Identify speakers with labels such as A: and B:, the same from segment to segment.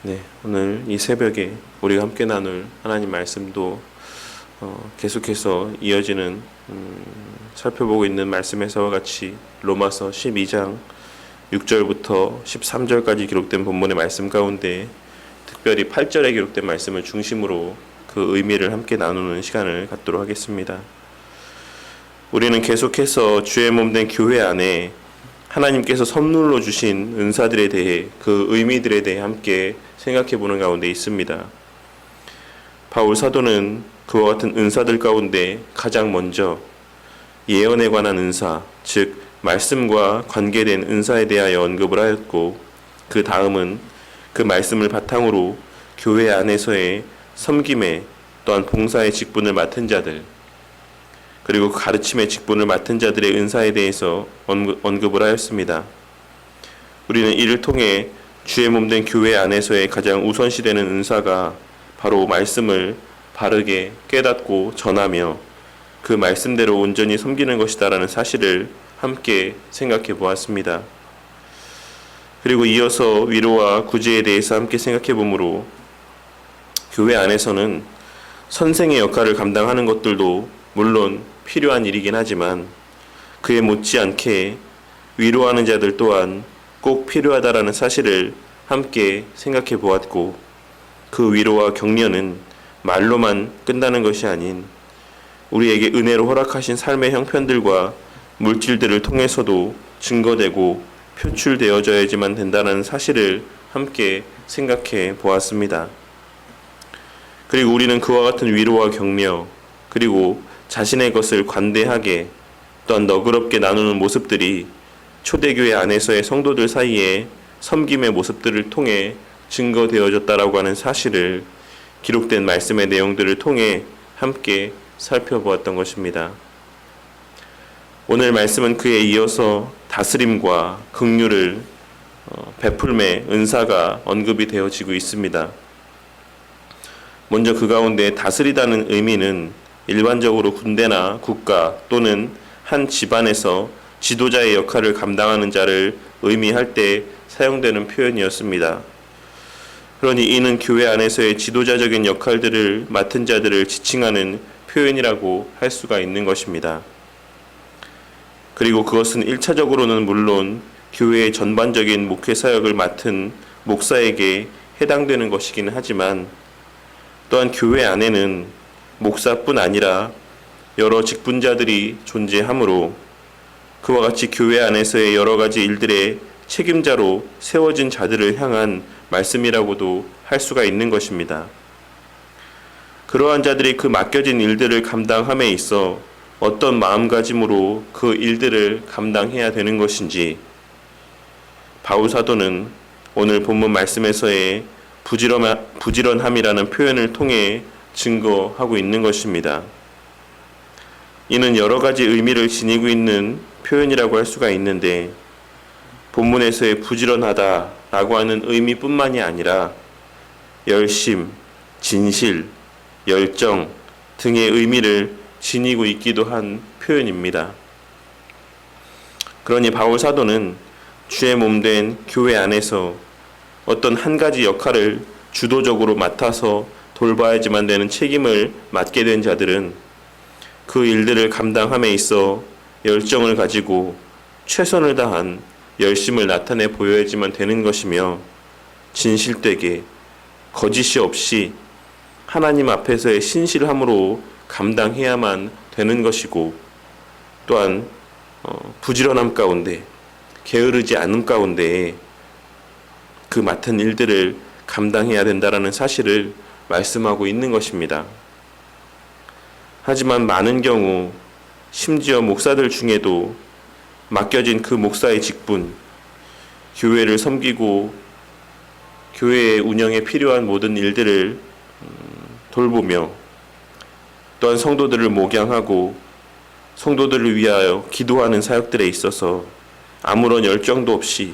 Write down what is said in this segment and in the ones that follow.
A: 네, 오늘 이 새벽에 우리가 함께 나눌 하나님 말씀도 계속해서 이어지는 살펴보고 있는 말씀에서와 같이 로마서 12장 6절부터 13절까지 기록된 본문의 말씀 가운데 특별히 8절에 기록된 말씀을 중심으로 그 의미를 함께 나누는 시간을 갖도록 하겠습니다. 우리는 계속해서 주의 몸된 교회 안에 하나님께서 선물로 주신 은사들에 대해, 그 의미들에 대해 함께 생각해 보는 가운데 있습니다. 바울 사도는 그와 같은 은사들 가운데 가장 먼저 예언에 관한 은사, 즉 말씀과 관계된 은사에 대하여 언급을 하였고, 그 다음은 그 말씀을 바탕으로 교회 안에서의 섬김에 또한 봉사의 직분을 맡은 자들, 그리고 가르침의 직분을 맡은 자들의 은사에 대해서 언급을 하였습니다. 우리는 이를 통해 주의 몸된 교회 안에서의 가장 우선시되는 은사가 바로 말씀을 바르게 깨닫고 전하며 그 말씀대로 온전히 섬기는 것이다라는 사실을 함께 생각해 보았습니다. 그리고 이어서 위로와 구제에 대해서 함께 생각해 보므로 교회 안에서는 선생의 역할을 감당하는 것들도 물론 필요한 일이긴 하지만 그에 못지않게 위로하는 자들 또한 꼭 필요하다라는 사실을 함께 생각해 보았고, 그 위로와 격려는 말로만 끝나는 것이 아닌 우리에게 은혜로 허락하신 삶의 형편들과 물질들을 통해서도 증거되고 표출되어져야지만 된다는 사실을 함께 생각해 보았습니다. 그리고 우리는 그와 같은 위로와 격려, 그리고 자신의 것을 관대하게 또한 너그럽게 나누는 모습들이 초대교회 안에서의 성도들 사이에 섬김의 모습들을 통해 증거되어졌다라고 하는 사실을 기록된 말씀의 내용들을 통해 함께 살펴보았던 것입니다. 오늘 말씀은 그에 이어서 다스림과 긍휼을 베풀매 은사가 언급이 되어지고 있습니다. 먼저 그 가운데 다스리다는 의미는 일반적으로 군대나 국가 또는 한 집안에서 지도자의 역할을 감당하는 자를 의미할 때 사용되는 표현이었습니다. 그러니 이는 교회 안에서의 지도자적인 역할들을 맡은 자들을 지칭하는 표현이라고 할 수가 있는 것입니다. 그리고 그것은 1차적으로는 물론 교회의 전반적인 목회 사역을 맡은 목사에게 해당되는 것이긴 하지만, 또한 교회 안에는 목사뿐 아니라 여러 직분자들이 존재하므로 그와 같이 교회 안에서의 여러 가지 일들의 책임자로 세워진 자들을 향한 말씀이라고도 할 수가 있는 것입니다. 그러한 자들이 그 맡겨진 일들을 감당함에 있어 어떤 마음가짐으로 그 일들을 감당해야 되는 것인지 바울 사도는 오늘 본문 말씀에서의 부지런함이라는 표현을 통해 증거하고 있는 것입니다. 이는 여러 가지 의미를 지니고 있는 표현이라고 할 수가 있는데, 본문에서의 부지런하다라고 하는 의미뿐만이 아니라 열심, 진실, 열정 등의 의미를 지니고 있기도 한 표현입니다. 그러니 바울 사도는 주의 몸된 교회 안에서 어떤 한 가지 역할을 주도적으로 맡아서 돌봐야지만 되는 책임을 맡게 된 자들은 그 일들을 감당함에 있어 열정을 가지고 최선을 다한 열심을 나타내 보여야지만 되는 것이며, 진실되게 거짓이 없이 하나님 앞에서의 신실함으로 감당해야만 되는 것이고, 또한 부지런함 가운데 게으르지 않음 가운데 그 맡은 일들을 감당해야 된다라는 사실을 말씀하고 있는 것입니다. 하지만 많은 경우 심지어 목사들 중에도 맡겨진 그 목사의 직분, 교회를 섬기고 교회의 운영에 필요한 모든 일들을 돌보며 또한 성도들을 목양하고 성도들을 위하여 기도하는 사역들에 있어서 아무런 열정도 없이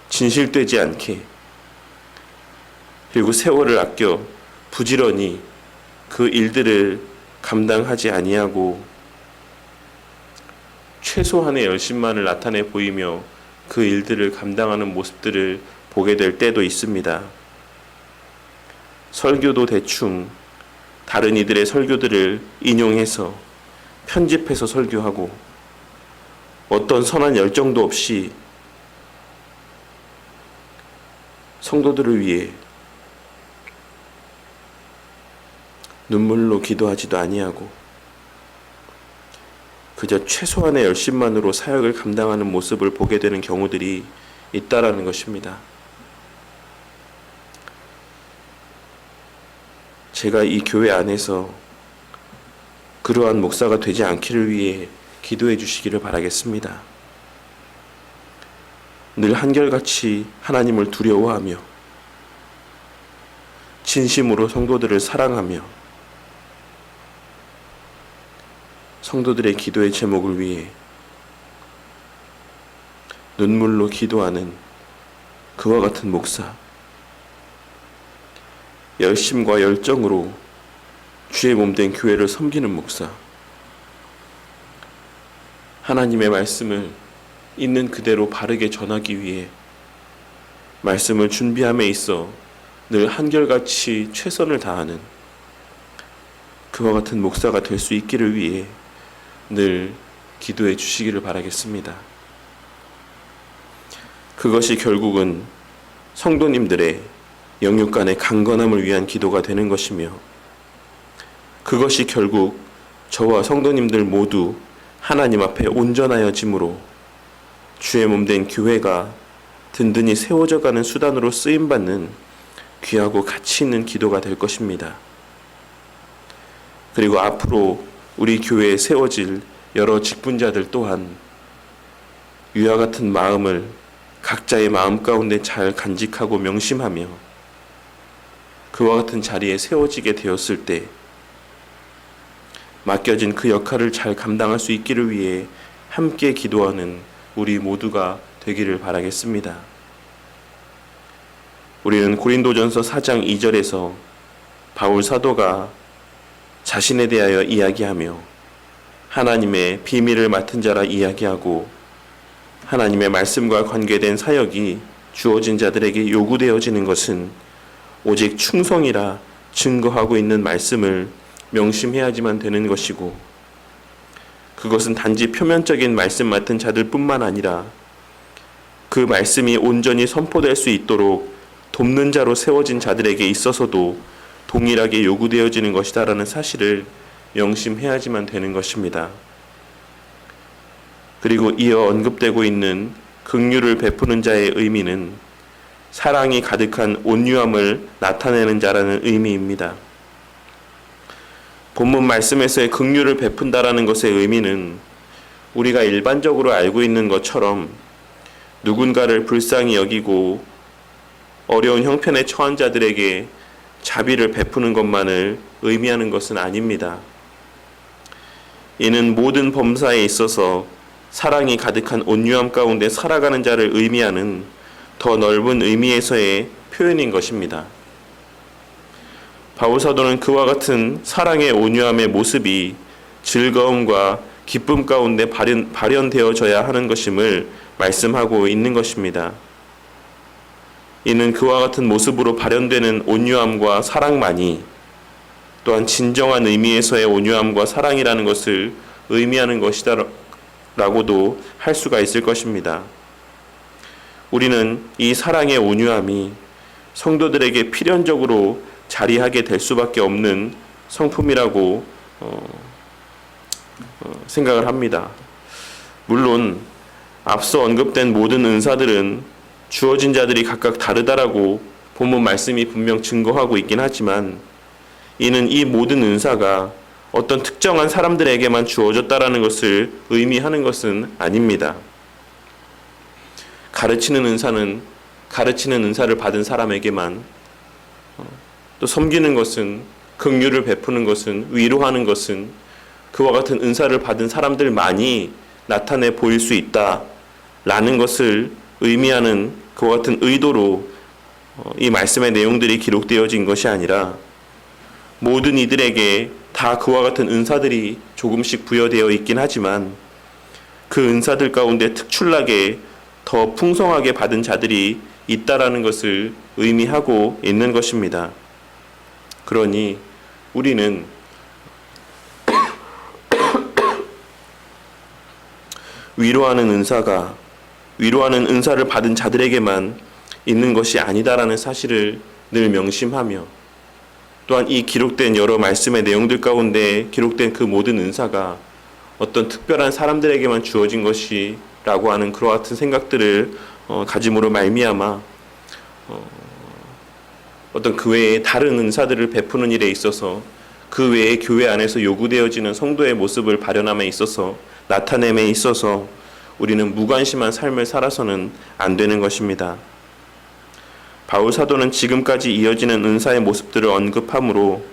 A: 진실되지 않게, 그리고 세월을 아껴 부지런히 그 일들을 감당하지 아니하고 최소한의 열심만을 나타내 보이며 그 일들을 감당하는 모습들을 보게 될 때도 있습니다. 설교도 대충 다른 이들의 설교들을 인용해서 편집해서 설교하고 어떤 선한 열정도 없이 성도들을 위해 눈물로 기도하지도 아니하고 그저 최소한의 열심만으로 사역을 감당하는 모습을 보게 되는 경우들이 있다라는 것입니다. 제가 이 교회 안에서 그러한 목사가 되지 않기를 위해 기도해 주시기를 바라겠습니다. 늘 한결같이 하나님을 두려워하며 진심으로 성도들을 사랑하며 성도들의 기도의 제목을 위해 눈물로 기도하는 그와 같은 목사, 열심과 열정으로 주의 몸된 교회를 섬기는 목사, 하나님의 말씀을 있는 그대로 바르게 전하기 위해 말씀을 준비함에 있어 늘 한결같이 최선을 다하는 그와 같은 목사가 될 수 있기를 위해 늘 기도해 주시기를 바라겠습니다. 그것이 결국은 성도님들의 영육 간의 강건함을 위한 기도가 되는 것이며 그것이 결국 저와 성도님들 모두 하나님 앞에 온전하여짐으로 주의 몸된 교회가 든든히 세워져가는 수단으로 쓰임받는 귀하고 가치 있는 기도가 될 것입니다. 그리고 앞으로 우리 교회에 세워질 여러 직분자들 또한 위와 같은 마음을 각자의 마음 가운데 잘 간직하고 명심하며 그와 같은 자리에 세워지게 되었을 때 맡겨진 그 역할을 잘 감당할 수 있기를 위해 함께 기도하는 우리 모두가 되기를 바라겠습니다. 우리는 고린도전서 4장 2절에서 바울 사도가 자신에 대하여 이야기하며 하나님의 비밀을 맡은 자라 이야기하고 하나님의 말씀과 관계된 사역이 주어진 자들에게 요구되어지는 것은 오직 충성이라 증거하고 있는 말씀을 명심해야지만 되는 것이고 그것은 단지 표면적인 말씀 맡은 자들 뿐만 아니라 그 말씀이 온전히 선포될 수 있도록 돕는 자로 세워진 자들에게 있어서도 동일하게 요구되어지는 것이다라는 사실을 명심해야지만 되는 것입니다. 그리고 이어 언급되고 있는 긍휼을 베푸는 자의 의미는 사랑이 가득한 온유함을 나타내는 자라는 의미입니다. 본문 말씀에서의 긍휼을 베푼다라는 것의 의미는 우리가 일반적으로 알고 있는 것처럼 누군가를 불쌍히 여기고 어려운 형편에 처한 자들에게 자비를 베푸는 것만을 의미하는 것은 아닙니다. 이는 모든 범사에 있어서 사랑이 가득한 온유함 가운데 살아가는 자를 의미하는 더 넓은 의미에서의 표현인 것입니다. 바울 사도는 그와 같은 사랑의 온유함의 모습이 즐거움과 기쁨 가운데 발현되어져야 하는 것임을 말씀하고 있는 것입니다. 이는 그와 같은 모습으로 발현되는 온유함과 사랑만이 또한 진정한 의미에서의 온유함과 사랑이라는 것을 의미하는 것이다 라고도 할 수가 있을 것입니다. 우리는 이 사랑의 온유함이 성도들에게 필연적으로 자리하게 될 수밖에 없는 성품이라고 생각을 합니다. 물론 앞서 언급된 모든 은사들은 주어진 자들이 각각 다르다라고 본문 말씀이 분명 증거하고 있긴 하지만 이는 이 모든 은사가 어떤 특정한 사람들에게만 주어졌다라는 것을 의미하는 것은 아닙니다. 가르치는 은사는 가르치는 은사를 받은 사람에게만, 또 섬기는 것은, 긍휼을 베푸는 것은, 위로하는 것은 그와 같은 은사를 받은 사람들만이 나타내 보일 수 있다라는 것을 의미하는 그와 같은 의도로 이 말씀의 내용들이 기록되어진 것이 아니라 모든 이들에게 다 그와 같은 은사들이 조금씩 부여되어 있긴 하지만 그 은사들 가운데 특출나게 더 풍성하게 받은 자들이 있다라는 것을 의미하고 있는 것입니다. 그러니 우리는 위로하는 은사를 받은 자들에게만 있는 것이 아니다라는 사실을 늘 명심하며, 또한 이 기록된 여러 말씀의 내용들 가운데 기록된 그 모든 은사가 어떤 특별한 사람들에게만 주어진 것이라고 하는 그와 같은 생각들을 가짐으로 말미암아 어떤 그 외에 다른 은사들을 베푸는 일에 있어서 그 외에 교회 안에서 요구되어지는 성도의 모습을 발현함에 있어서, 나타냄에 있어서 우리는 무관심한 삶을 살아서는 안 되는 것입니다. 바울 사도는 지금까지 이어지는 은사의 모습들을 언급함으로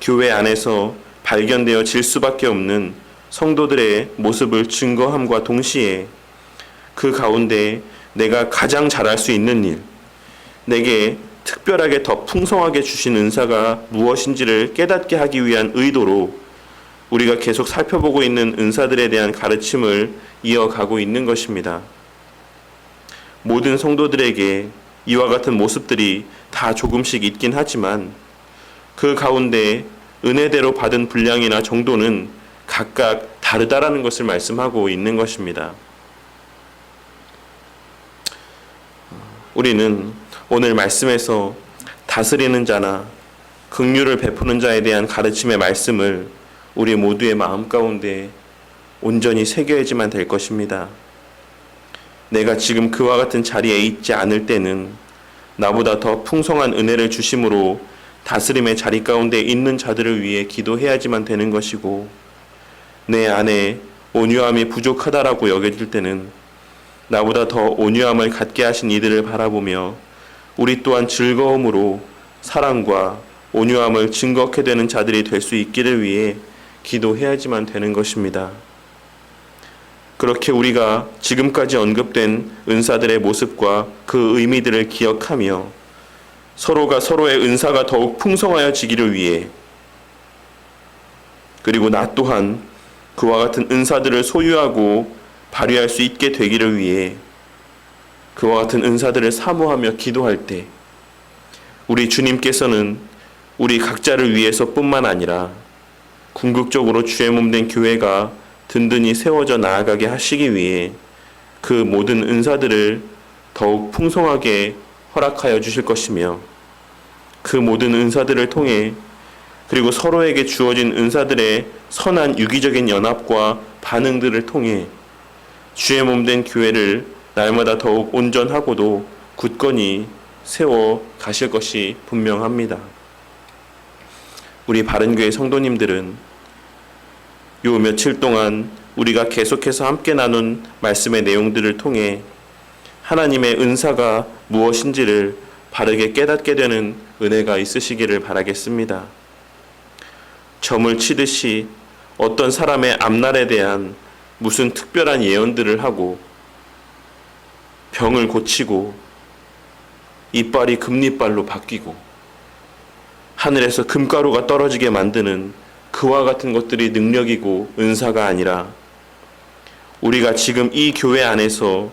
A: 교회 안에서 발견되어질 수밖에 없는 성도들의 모습을 증거함과 동시에 그 가운데 내가 가장 잘할 수 있는 일, 내게 특별하게 더 풍성하게 주신 은사가 무엇인지를 깨닫게 하기 위한 의도로 우리가 계속 살펴보고 있는 은사들에 대한 가르침을 이어가고 있는 것입니다. 모든 성도들에게 이와 같은 모습들이 다 조금씩 있긴 하지만 그 가운데 은혜대로 받은 분량이나 정도는 각각 다르다라는 것을 말씀하고 있는 것입니다. 우리는 오늘 말씀에서 다스리는 자나 긍휼을 베푸는 자에 대한 가르침의 말씀을 우리 모두의 마음 가운데 온전히 새겨야지만 될 것입니다. 내가 지금 그와 같은 자리에 있지 않을 때는 나보다 더 풍성한 은혜를 주심으로 다스림의 자리 가운데 있는 자들을 위해 기도해야지만 되는 것이고, 내 안에 온유함이 부족하다라고 여겨질 때는 나보다 더 온유함을 갖게 하신 이들을 바라보며 우리 또한 즐거움으로 사랑과 온유함을 증거하게 되는 자들이 될 수 있기를 위해 기도해야지만 되는 것입니다. 그렇게 우리가 지금까지 언급된 은사들의 모습과 그 의미들을 기억하며 서로가 서로의 은사가 더욱 풍성하여지기를 위해, 그리고 나 또한 그와 같은 은사들을 소유하고 발휘할 수 있게 되기를 위해 그와 같은 은사들을 사모하며 기도할 때 우리 주님께서는 우리 각자를 위해서뿐만 아니라 궁극적으로 주의 몸된 교회가 든든히 세워져 나아가게 하시기 위해 그 모든 은사들을 더욱 풍성하게 허락하여 주실 것이며, 그 모든 은사들을 통해 그리고 서로에게 주어진 은사들의 선한 유기적인 연합과 반응들을 통해 주의 몸된 교회를 날마다 더욱 온전하고도 굳건히 세워 가실 것이 분명합니다. 우리 바른교회 성도님들은 요 며칠 동안 우리가 계속해서 함께 나눈 말씀의 내용들을 통해 하나님의 은사가 무엇인지를 바르게 깨닫게 되는 은혜가 있으시기를 바라겠습니다. 점을 치듯이 어떤 사람의 앞날에 대한 무슨 특별한 예언들을 하고 병을 고치고 이빨이 금리빨로 바뀌고 하늘에서 금가루가 떨어지게 만드는 그와 같은 것들이 능력이고 은사가 아니라, 우리가 지금 이 교회 안에서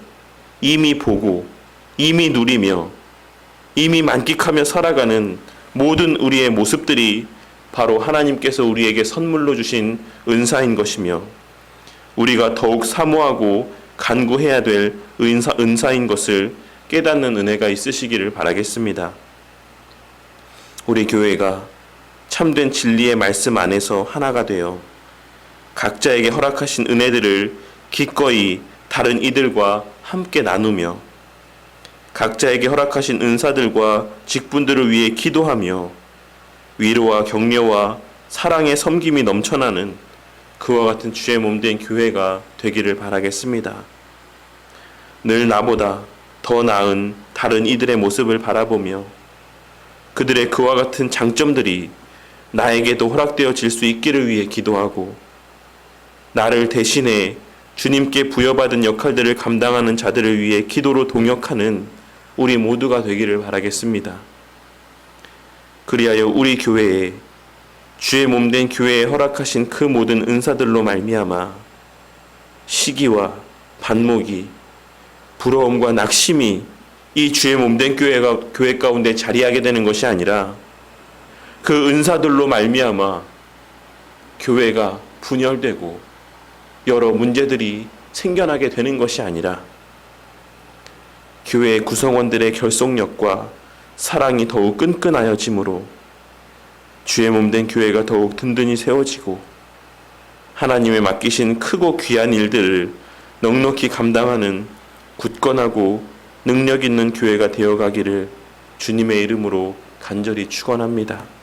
A: 이미 보고 이미 누리며 이미 만끽하며 살아가는 모든 우리의 모습들이 바로 하나님께서 우리에게 선물로 주신 은사인 것이며, 우리가 더욱 사모하고 간구해야 될 은사인 것을 깨닫는 은혜가 있으시기를 바라겠습니다. 우리 교회가 참된 진리의 말씀 안에서 하나가 되어 각자에게 허락하신 은혜들을 기꺼이 다른 이들과 함께 나누며 각자에게 허락하신 은사들과 직분들을 위해 기도하며 위로와 격려와 사랑의 섬김이 넘쳐나는 그와 같은 주의 몸된 교회가 되기를 바라겠습니다. 늘 나보다 더 나은 다른 이들의 모습을 바라보며 그들의 그와 같은 장점들이 나에게도 허락되어질 수 있기를 위해 기도하고, 나를 대신해 주님께 부여받은 역할들을 감당하는 자들을 위해 기도로 동역하는 우리 모두가 되기를 바라겠습니다. 그리하여 우리 교회에 주의 몸된 교회에 허락하신 그 모든 은사들로 말미암아 시기와 반목이, 부러움과 낙심이 이 주의 몸된 교회 가운데 자리하게 되는 것이 아니라 그 은사들로 말미암아 교회가 분열되고 여러 문제들이 생겨나게 되는 것이 아니라 교회의 구성원들의 결속력과 사랑이 더욱 끈끈하여짐으로 주의 몸된 교회가 더욱 든든히 세워지고 하나님의 맡기신 크고 귀한 일들을 넉넉히 감당하는 굳건하고 능력 있는 교회가 되어가기를 주님의 이름으로 간절히 축원합니다.